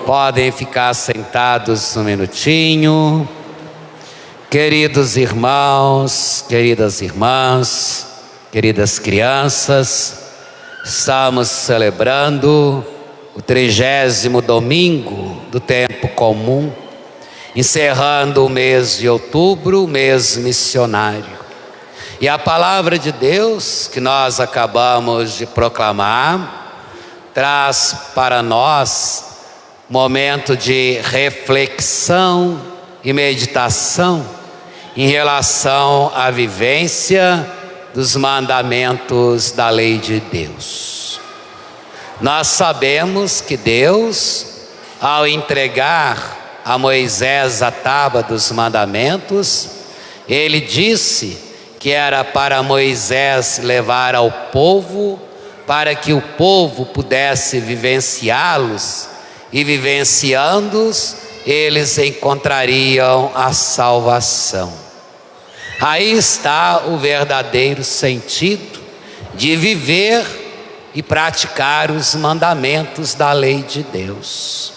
Podem ficar sentados um minutinho. Queridos irmãos, queridas irmãs, queridas crianças, estamos celebrando o 30º domingo do tempo comum, encerrando o mês de outubro, o mês missionário. E a palavra de Deus que nós acabamos de proclamar traz para nós momento de reflexão e meditação em relação à vivência dos mandamentos da lei de Deus. Nós sabemos que Deus, ao entregar a Moisés a tábua dos mandamentos, ele disse que era para Moisés levar ao povo, para que o povo pudesse vivenciá-los, e vivenciando-os, eles encontrariam a salvação. Aí está o verdadeiro sentido de viver e praticar os mandamentos da lei de Deus.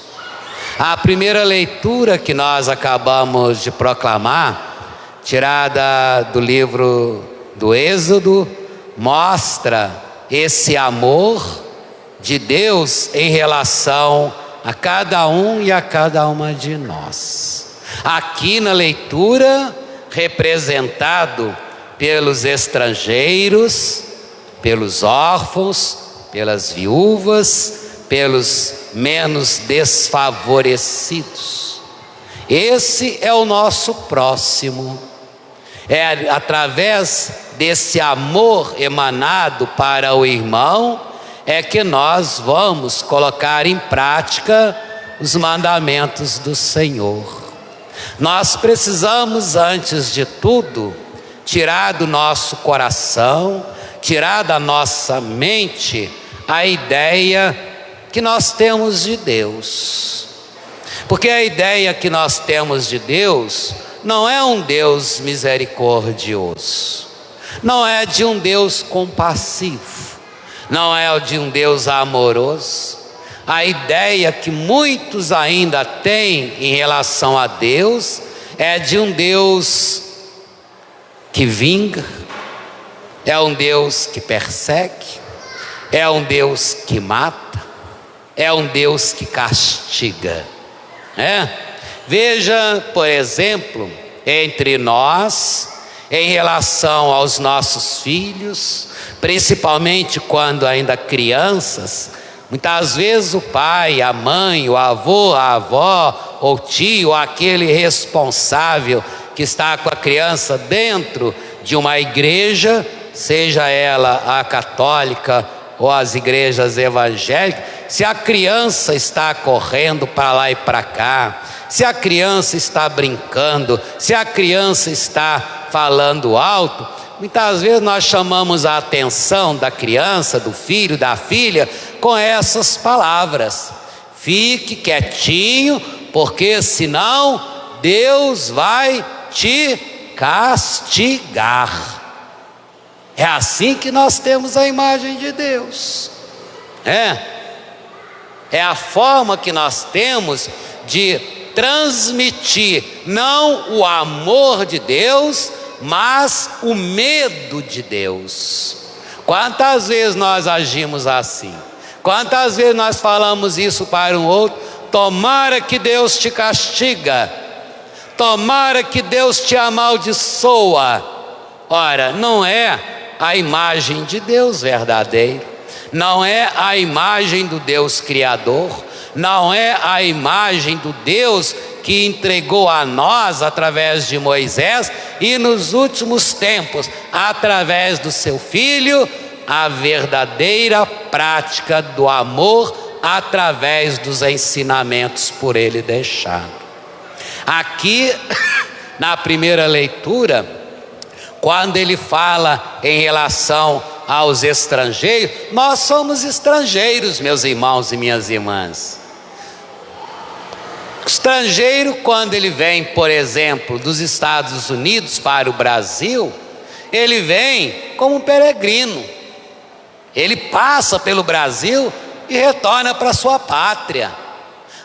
A primeira leitura que nós acabamos de proclamar, tirada do livro do Êxodo, mostra esse amor de Deus em relação a cada um e a cada uma de nós. Aqui na leitura, representado pelos estrangeiros, pelos órfãos, pelas viúvas, pelos menos desfavorecidos. Esse é o nosso próximo. É através desse amor emanado para o irmão é que nós vamos colocar em prática os mandamentos do Senhor. Nós precisamos, antes de tudo, tirar do nosso coração, tirar da nossa mente a ideia que nós temos de Deus. Porque a ideia que nós temos de Deus não é um Deus misericordioso, não é de um Deus compassivo, não é de um Deus amoroso. A ideia que muitos ainda têm em relação a Deus é de um Deus que vinga, é um Deus que persegue, é um Deus que mata, é um Deus que castiga. Veja, por exemplo, entre nós, em relação aos nossos filhos, principalmente quando ainda crianças, muitas vezes o pai, a mãe, o avô, a avó, ou tio, aquele responsável que está com a criança dentro de uma igreja, seja ela a católica ou as igrejas evangélicas, se a criança está correndo para lá e para cá, se a criança está brincando, se a criança está falando alto, muitas vezes nós chamamos a atenção da criança, do filho, da filha, com essas palavras: fique quietinho, porque senão Deus vai te castigar. É assim que nós temos a imagem de Deus. É a forma que nós temos de transmitir não o amor de Deus, mas o medo de Deus. Quantas vezes nós agimos assim? Quantas vezes nós falamos isso para um outro? Tomara que Deus te castiga, tomara que Deus te amaldiçoa. Ora, não é a imagem de Deus verdadeira, não é a imagem do Deus Criador, não é a imagem do Deus que entregou a nós através de Moisés e nos últimos tempos, através do seu Filho, a verdadeira prática do amor através dos ensinamentos por ele deixado. Aqui, na primeira leitura, quando ele fala em relação aos estrangeiros, nós somos estrangeiros, meus irmãos e minhas irmãs. Estrangeiro, quando ele vem, por exemplo, dos Estados Unidos para o Brasil, ele vem como um peregrino. Ele passa pelo Brasil e retorna para sua pátria.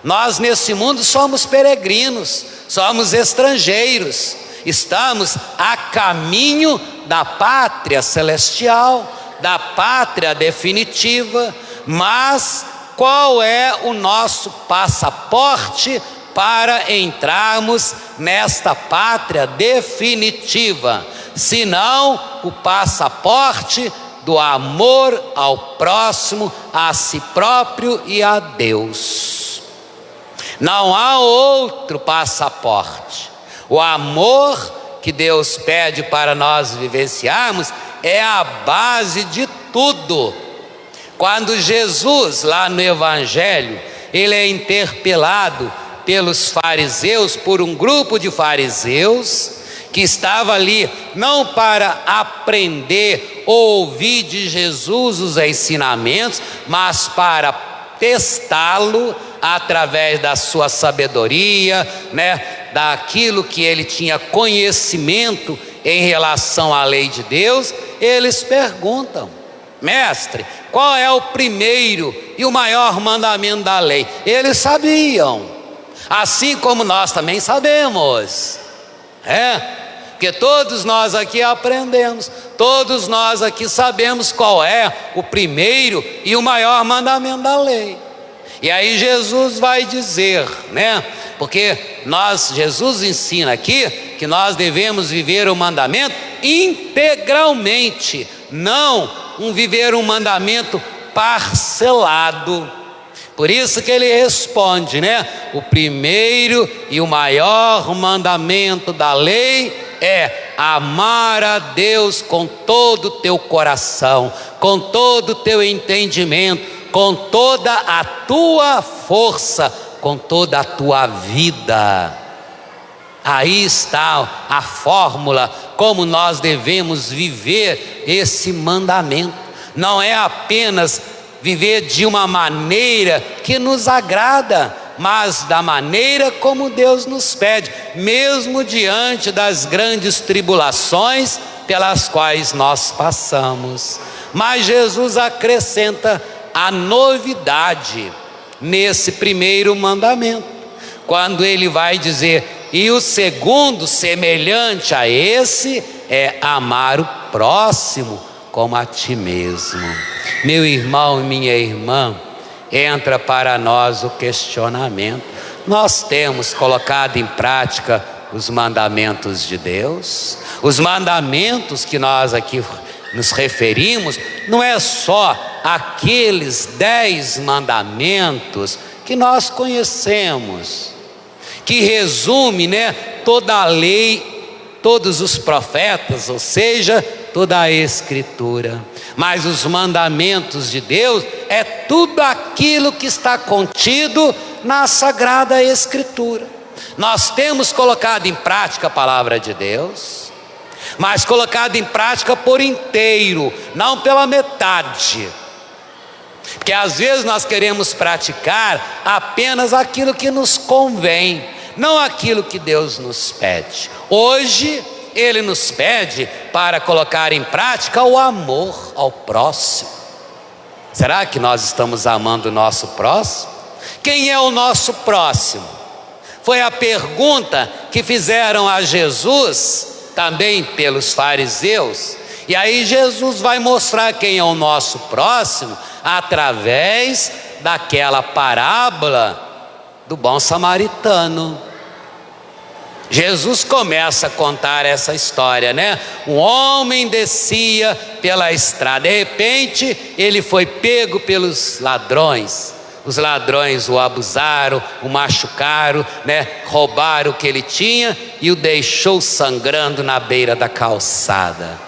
Nós nesse mundo somos peregrinos, somos estrangeiros, estamos a caminho da pátria celestial, da pátria definitiva. Mas qual é o nosso passaporte para entrarmos nesta pátria definitiva? Senão o passaporte do amor ao próximo, a si próprio e a Deus. Não há outro passaporte. O amor que Deus pede para nós vivenciarmos é a base de tudo. Quando Jesus, lá no Evangelho, ele é interpelado pelos fariseus, por um grupo de fariseus, que estava ali não para aprender ou ouvir de Jesus os ensinamentos, mas para testá-lo através da sua sabedoria, daquilo que ele tinha conhecimento em relação à lei de Deus. Eles perguntam: mestre, qual é o primeiro e o maior mandamento da lei? Eles sabiam, assim como nós também sabemos, porque todos nós aqui aprendemos, todos nós aqui sabemos qual é o primeiro e o maior mandamento da lei. E aí Jesus vai dizer, porque Jesus ensina aqui que nós devemos viver o mandamento integralmente, não viver um mandamento parcelado. Por isso que ele responde, o primeiro e o maior mandamento da lei é amar a Deus com todo o teu coração, com todo o teu entendimento, com toda a tua força, com toda a tua vida. Aí está a fórmula como nós devemos viver esse mandamento. Não é apenas viver de uma maneira que nos agrada, mas da maneira como Deus nos pede, mesmo diante das grandes tribulações pelas quais nós passamos. Mas Jesus acrescenta a novidade nesse primeiro mandamento, quando ele vai dizer: e o segundo, semelhante a esse, é amar o próximo como a ti mesmo. Meu irmão e minha irmã, entra para nós o questionamento: nós temos colocado em prática os mandamentos de Deus? Os mandamentos que nós aqui nos referimos não é só aqueles 10 mandamentos que nós conhecemos, que resume, toda a lei, todos os profetas, ou seja, toda a Escritura. Mas os mandamentos de Deus é tudo aquilo que está contido na Sagrada Escritura. Nós temos colocado em prática a palavra de Deus, mas colocado em prática por inteiro, não pela metade. Porque às vezes nós queremos praticar apenas aquilo que nos convém, não aquilo que Deus nos pede. Hoje Ele nos pede para colocar em prática o amor ao próximo. Será que nós estamos amando o nosso próximo? Quem é o nosso próximo? Foi a pergunta que fizeram a Jesus, também pelos fariseus. E aí Jesus vai mostrar quem é o nosso próximo através daquela parábola do bom samaritano. Jesus começa a contar essa história, Um homem descia pela estrada, de repente ele foi pego pelos ladrões. Os ladrões o abusaram, o machucaram, roubaram o que ele tinha e o deixou sangrando na beira da calçada.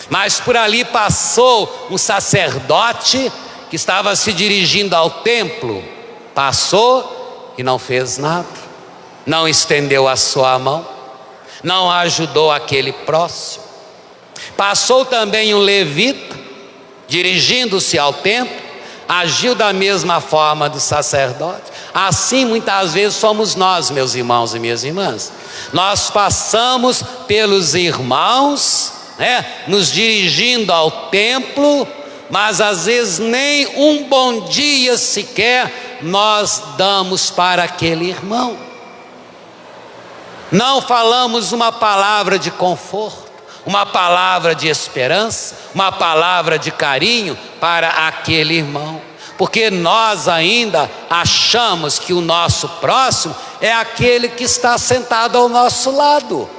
Mas por ali passou um sacerdote que estava se dirigindo ao templo. Passou e não fez nada, não estendeu a sua mão, não ajudou aquele próximo. Passou também um levita, dirigindo-se ao templo, agiu da mesma forma do sacerdote. Assim muitas vezes somos nós, meus irmãos e minhas irmãs. Nós passamos pelos irmãos, nos dirigindo ao templo, mas às vezes nem um bom dia sequer nós damos para aquele irmão. Não falamos uma palavra de conforto, uma palavra de esperança, uma palavra de carinho para aquele irmão, porque nós ainda achamos que o nosso próximo é aquele que está sentado ao nosso lado,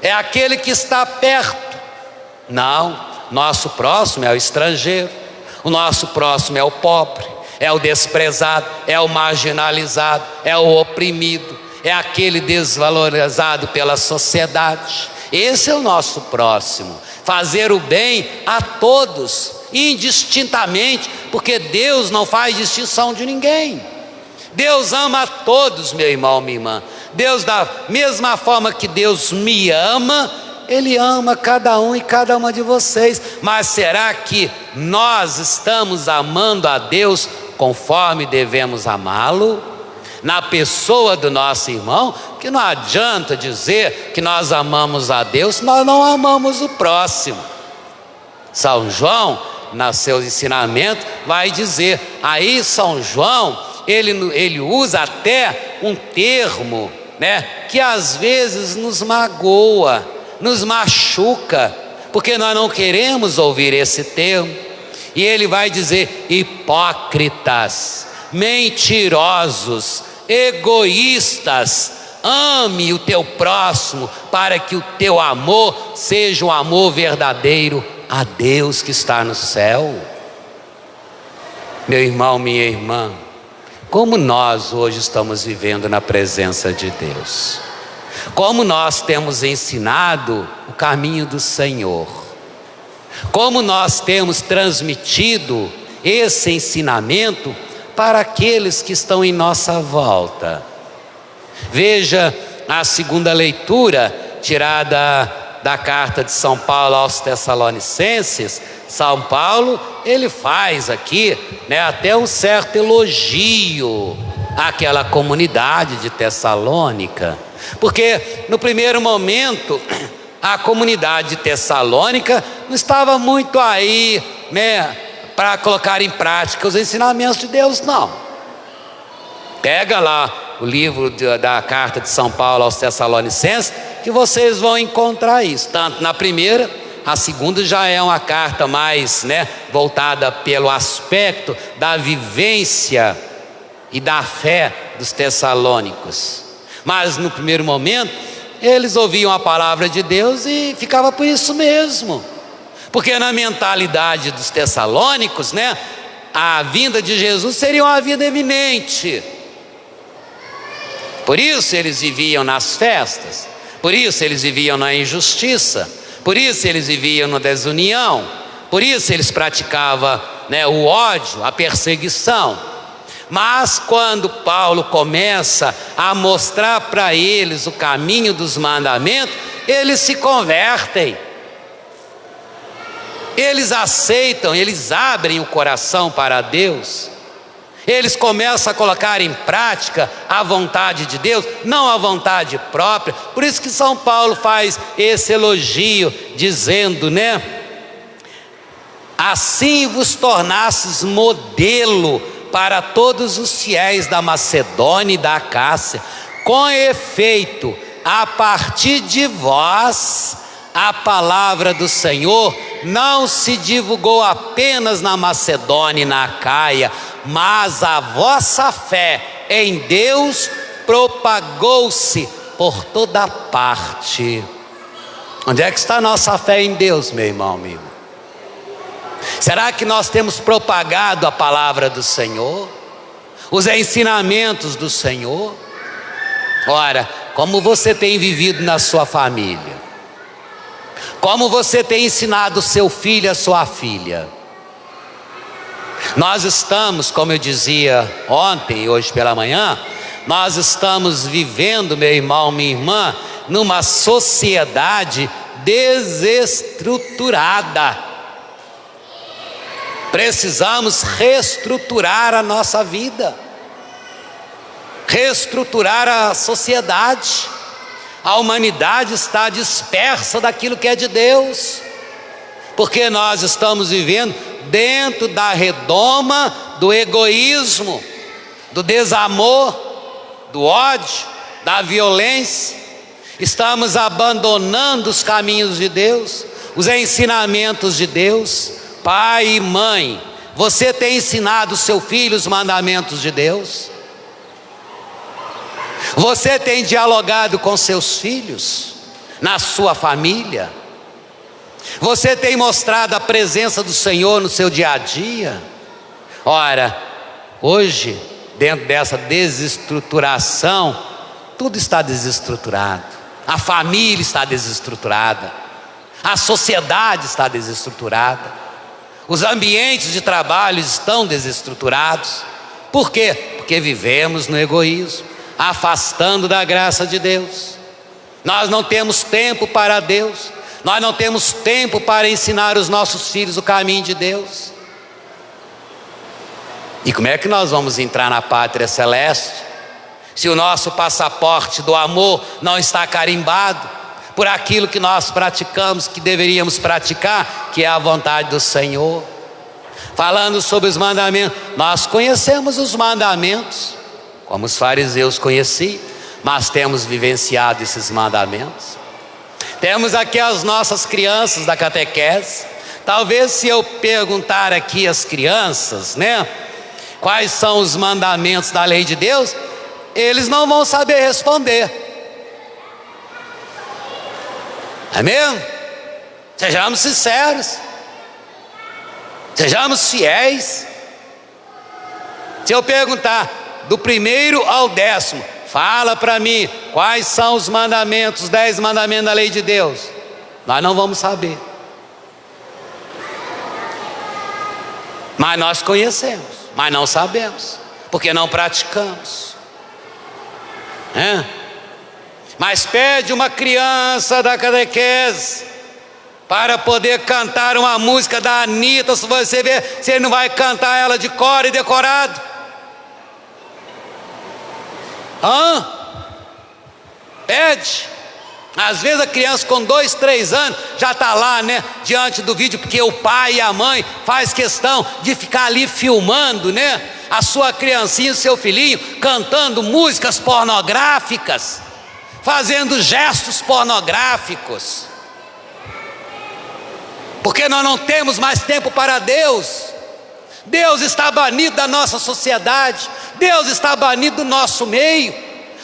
é aquele que está perto. Não, nosso próximo é o estrangeiro, o nosso próximo é o pobre, é o desprezado, é o marginalizado, é o oprimido, é aquele desvalorizado pela sociedade. Esse é o nosso próximo. Fazer o bem a todos, indistintamente, porque Deus não faz distinção de ninguém. Deus ama a todos, meu irmão, minha irmã. Deus, da mesma forma que Deus me ama, Ele ama cada um e cada uma de vocês. Mas será que nós estamos amando a Deus conforme devemos amá-lo? Na pessoa do nosso irmão, que não adianta dizer que nós amamos a Deus se nós não amamos o próximo. São João, nos seus ensinamentos, vai dizer, aí São João, ele usa até um termo, né, que às vezes nos magoa, nos machuca, porque nós não queremos ouvir esse termo. E ele vai dizer: hipócritas, mentirosos, egoístas, ame o teu próximo, para que o teu amor seja um amor verdadeiro a Deus que está no céu. Meu irmão, minha irmã, como nós hoje estamos vivendo na presença de Deus, como nós temos ensinado o caminho do Senhor, como nós temos transmitido esse ensinamento para aqueles que estão em nossa volta. Veja a segunda leitura, tirada da carta de São Paulo aos Tessalonicenses. São Paulo, ele faz aqui, né, até um certo elogio àquela comunidade de Tessalônica, porque no primeiro momento a comunidade de Tessalônica não estava muito aí, né, para colocar em prática os ensinamentos de Deus, não. Pega lá o livro da carta de São Paulo aos Tessalonicenses, que vocês vão encontrar isso, tanto na primeira, a segunda já é uma carta mais, né, voltada pelo aspecto da vivência e da fé dos tessalônicos. Mas no primeiro momento, eles ouviam a palavra de Deus e ficava por isso mesmo, porque na mentalidade dos tessalônicos, né, a vinda de Jesus seria uma vida eminente. Por isso eles viviam nas festas, por isso eles viviam na injustiça, por isso eles viviam na desunião, por isso eles praticavam, né, o ódio, a perseguição. Mas quando Paulo começa a mostrar para eles o caminho dos mandamentos, eles se convertem, eles aceitam, eles abrem o coração para Deus, eles começam a colocar em prática a vontade de Deus, não a vontade própria. Por isso que São Paulo faz esse elogio, dizendo, né, assim vos tornastes modelo para todos os fiéis da Macedônia e da Acácia. Com efeito, a partir de vós, a palavra do Senhor não se divulgou apenas na Macedônia e na Acaia, mas a vossa fé em Deus propagou-se por toda parte. Onde é que está a nossa fé em Deus, meu irmão, amigo? Será que nós temos propagado a palavra do Senhor, os ensinamentos do Senhor? Ora, como você tem vivido na sua família? Como você tem ensinado o seu filho, a sua filha? Nós estamos, como eu dizia ontem e hoje pela manhã, nós estamos vivendo, meu irmão, minha irmã, numa sociedade desestruturada. Precisamos reestruturar a nossa vida, reestruturar a sociedade. A humanidade está dispersa daquilo que é de Deus, porque nós estamos vivendo dentro da redoma do egoísmo, do desamor, do ódio, da violência. Estamos abandonando os caminhos de Deus, os ensinamentos de Deus. Pai e mãe, você tem ensinado seu filho os mandamentos de Deus? Você tem dialogado com seus filhos, na sua família? Você tem mostrado a presença do Senhor no seu dia a dia? Ora, hoje, dentro dessa desestruturação, tudo está desestruturado. A família está desestruturada, a sociedade está desestruturada, os ambientes de trabalho estão desestruturados. Por quê? Porque vivemos no egoísmo, afastando da graça de Deus. Nós não temos tempo para Deus, nós não temos tempo para ensinar os nossos filhos o caminho de Deus. E como é que nós vamos entrar na pátria celeste se o nosso passaporte do amor não está carimbado por aquilo que nós praticamos, que deveríamos praticar, que é a vontade do Senhor? Falando sobre os mandamentos, nós conhecemos os mandamentos, como os fariseus conheciam, mas temos vivenciado esses mandamentos? Temos aqui as nossas crianças da catequese. Talvez se eu perguntar aqui às crianças, quais são os mandamentos da lei de Deus, eles não vão saber responder. É mesmo? Sejamos sinceros, sejamos fiéis. Se eu perguntar do 1º ao 10º, fala para mim quais são os mandamentos, os 10 mandamentos da lei de Deus, nós não vamos saber. Mas nós conhecemos, mas não sabemos, porque não praticamos. Mas pede uma criança da catequese para poder cantar uma música da Anitta, se você ver se ele não vai cantar ela de cor e decorado. Pede. Às vezes a criança com 2, 3 anos já está lá, diante do vídeo, porque o pai e a mãe faz questão de ficar ali filmando, a sua criancinha, o seu filhinho, cantando músicas pornográficas, fazendo gestos pornográficos, porque nós não temos mais tempo para Deus. Deus está banido da nossa sociedade, Deus está banido do nosso meio,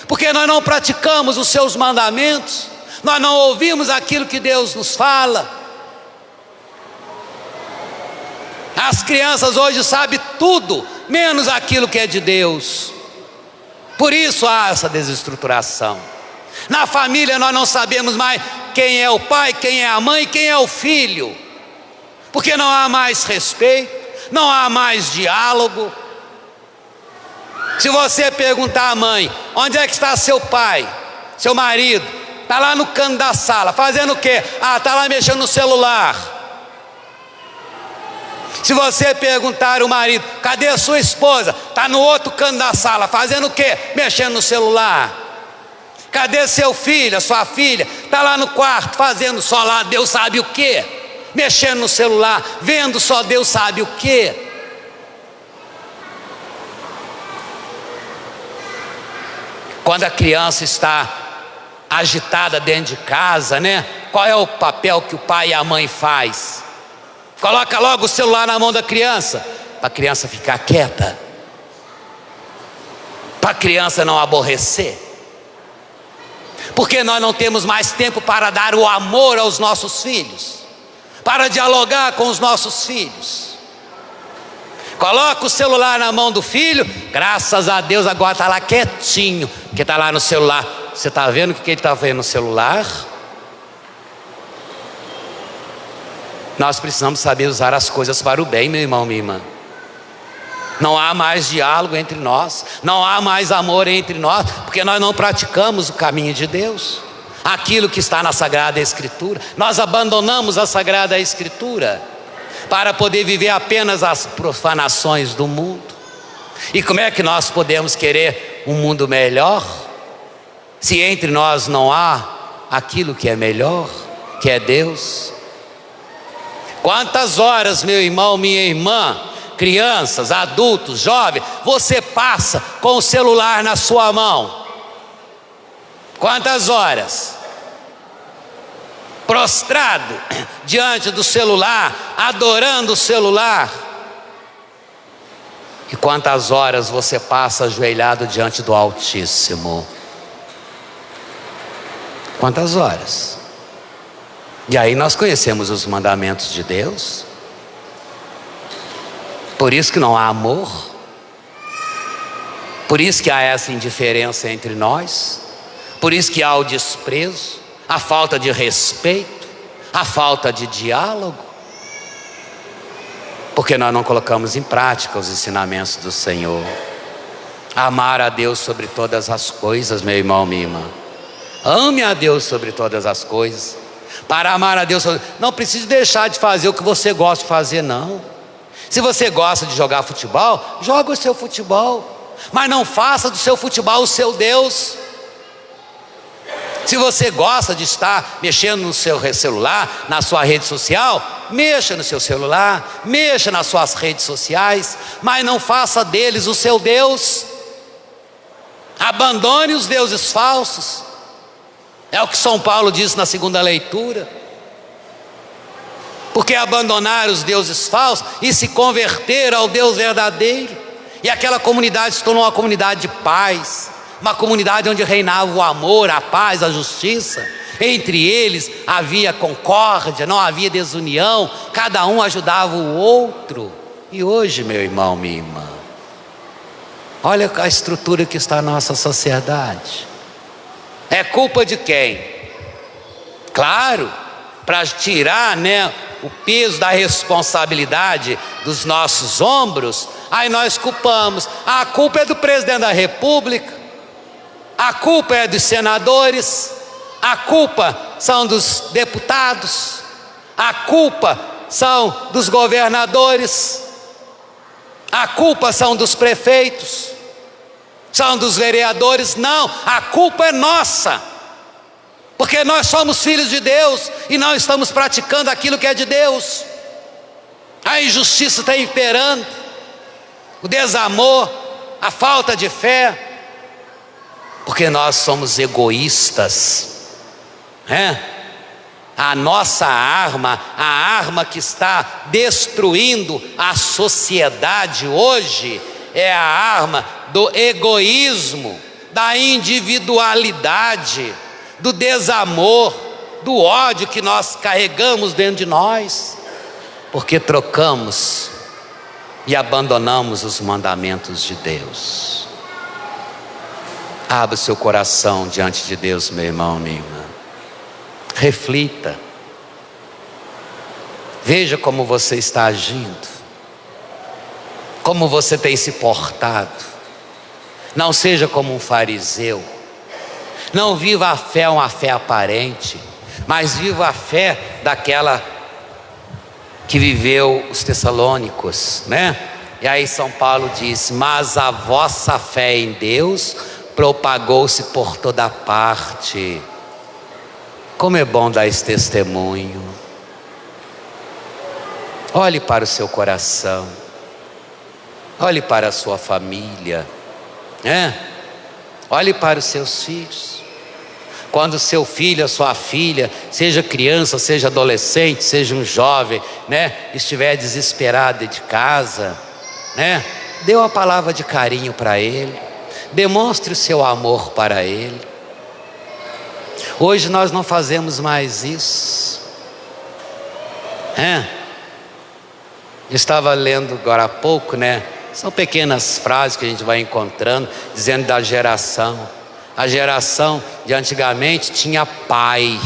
porque nós não praticamos os seus mandamentos, nós não ouvimos aquilo que Deus nos fala. As crianças hoje sabem tudo, menos aquilo que é de Deus. Por isso há essa desestruturação. Na família nós não sabemos mais quem é o pai, quem é a mãe, quem é o filho, porque não há mais respeito, não há mais diálogo. Se você perguntar à mãe, onde é que está seu pai, seu marido? Está lá no canto da sala, fazendo o quê? Está lá mexendo no celular. Se você perguntar ao marido, cadê a sua esposa? Está no outro canto da sala, fazendo o quê? Mexendo no celular. Cadê seu filho, a sua filha? Está lá no quarto, fazendo só lá Deus sabe o quê? Mexendo no celular, vendo só Deus sabe o quê? Quando a criança está agitada dentro de casa, qual é o papel que o pai e a mãe faz? Coloca logo o celular na mão da criança, para a criança ficar quieta, para a criança não aborrecer, porque nós não temos mais tempo para dar o amor aos nossos filhos, para dialogar com os nossos filhos. Coloca o celular na mão do filho, graças a Deus agora está lá quietinho, porque está lá no celular. Você está vendo o que ele está vendo no celular? Nós precisamos saber usar as coisas para o bem, meu irmão, minha irmã. Não há mais diálogo entre nós, não há mais amor entre nós, porque nós não praticamos o caminho de Deus, aquilo que está na Sagrada Escritura. Nós abandonamos a Sagrada Escritura para poder viver apenas as profanações do mundo. E como é que nós podemos querer um mundo melhor, se entre nós não há aquilo que é melhor, que é Deus? Quantas horas, meu irmão, minha irmã, crianças, adultos, jovens, você passa com o celular na sua mão? Quantas horas? Prostrado diante do celular, adorando o celular. E quantas horas você passa ajoelhado diante do Altíssimo? Quantas horas? E aí nós conhecemos os mandamentos de Deus. Por isso que não há amor. Por isso que há essa indiferença entre nós. Por isso que há o desprezo, a falta de respeito, a falta de diálogo. Porque nós não colocamos em prática os ensinamentos do Senhor. Amar a Deus sobre todas as coisas, meu irmão, minha irmã. Ame a Deus sobre todas as coisas. Para amar a Deus, não precisa deixar de fazer o que você gosta de fazer, não. Se você gosta de jogar futebol, joga o seu futebol, mas não faça do seu futebol o seu Deus. Se você gosta de estar mexendo no seu celular, na sua rede social, mexa no seu celular, mexa nas suas redes sociais, mas não faça deles o seu Deus. Abandone os deuses falsos. É o que São Paulo diz na segunda leitura. Porque abandonar os deuses falsos e se converter ao Deus verdadeiro. E aquela comunidade se tornou uma comunidade de paz, uma comunidade onde reinava o amor, a paz, a justiça. Entre eles havia concórdia, não havia desunião, cada um ajudava o outro. E hoje, meu irmão, minha irmã, olha a estrutura que está a nossa sociedade. É culpa de quem? Claro, para tirar, o peso da responsabilidade dos nossos ombros, aí nós culpamos. A culpa é do presidente da república, a culpa é dos senadores, a culpa são dos deputados, a culpa são dos governadores, a culpa são dos prefeitos, são dos vereadores. Não, a culpa é nossa, porque nós somos filhos de Deus e não estamos praticando aquilo que é de Deus. A injustiça está imperando, o desamor, a falta de fé, porque nós somos egoístas. A nossa arma, a arma que está destruindo a sociedade hoje, é a arma do egoísmo, da individualidade, do desamor, do ódio que nós carregamos dentro de nós, porque trocamos e abandonamos os mandamentos de Deus. Abra o seu coração diante de Deus, meu irmão, minha irmã. Reflita. Veja como você está agindo, como você tem se portado. Não seja como um fariseu. Não viva a fé uma fé aparente, mas viva a fé daquela que viveu os tessalônicos, E aí São Paulo diz: mas a vossa fé em Deus propagou-se por toda parte. Como é bom dar esse testemunho. Olhe para o seu coração, olhe para a sua família, olhe para os seus filhos. Quando seu filho, a sua filha, seja criança, seja adolescente, seja um jovem, estiver desesperado dentro de casa, dê uma palavra de carinho para ele, demonstre o seu amor para ele. Hoje nós não fazemos mais isso. Eu estava lendo agora há pouco, são pequenas frases que a gente vai encontrando, dizendo da geração. A geração de antigamente tinha pai,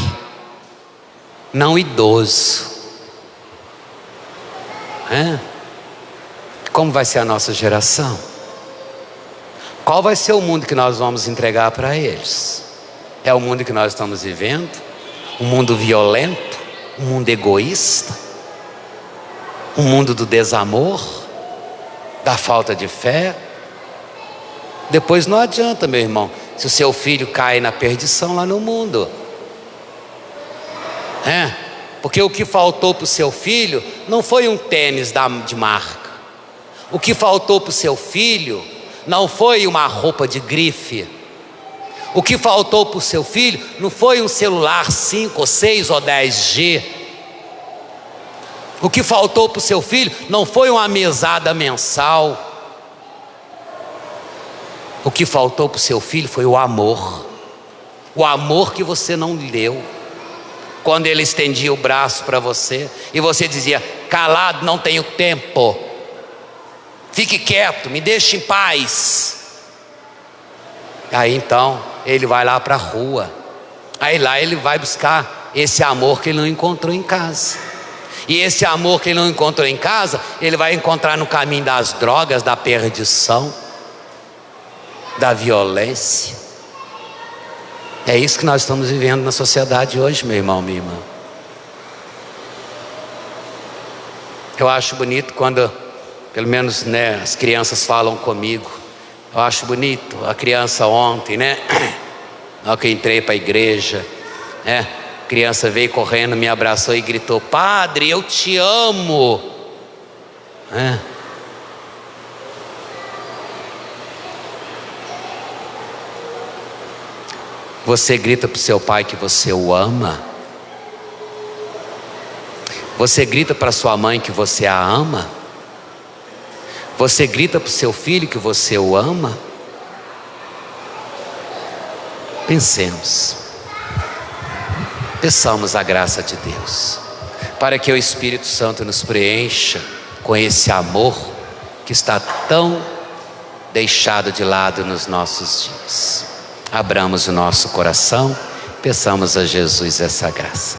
não idoso. Como vai ser a nossa geração? Qual vai ser o mundo que nós vamos entregar para eles? É o mundo que nós estamos vivendo? Um mundo violento? Um mundo egoísta? Um mundo do desamor? Da falta de fé? Depois não adianta, meu irmão, se o seu filho cai na perdição lá no mundo. Porque o que faltou para o seu filho não foi um tênis de marca, O que faltou para o seu filho não foi uma roupa de grife. O que faltou para o seu filho não foi um celular 5, 6 ou 10G. O que faltou para o seu filho não foi uma mesada mensal. O que faltou para o seu filho foi o amor. O amor que você não lhe deu. Quando ele estendia o braço para você e você dizia: calado, não tenho tempo, fique quieto, me deixe em paz. Aí então ele vai lá para a rua. Aí lá ele vai buscar esse amor que ele não encontrou em casa. E esse amor que ele não encontrou em casa, ele vai encontrar no caminho das drogas, da perdição, da violência. É isso que nós estamos vivendo na sociedade hoje, meu irmão, minha irmã. Eu acho bonito quando, pelo menos, né, as crianças falam comigo. Eu acho bonito a criança ontem, né? Na hora que eu entrei para a igreja, né? A criança veio correndo, me abraçou e gritou: padre, eu te amo. Você grita para o seu pai que você o ama? Você grita para sua mãe que você a ama? Você grita para o seu filho que você o ama? Pensemos. Peçamos a graça de Deus, para que o Espírito Santo nos preencha com esse amor que está tão deixado de lado nos nossos dias. Abramos o nosso coração, peçamos a Jesus essa graça.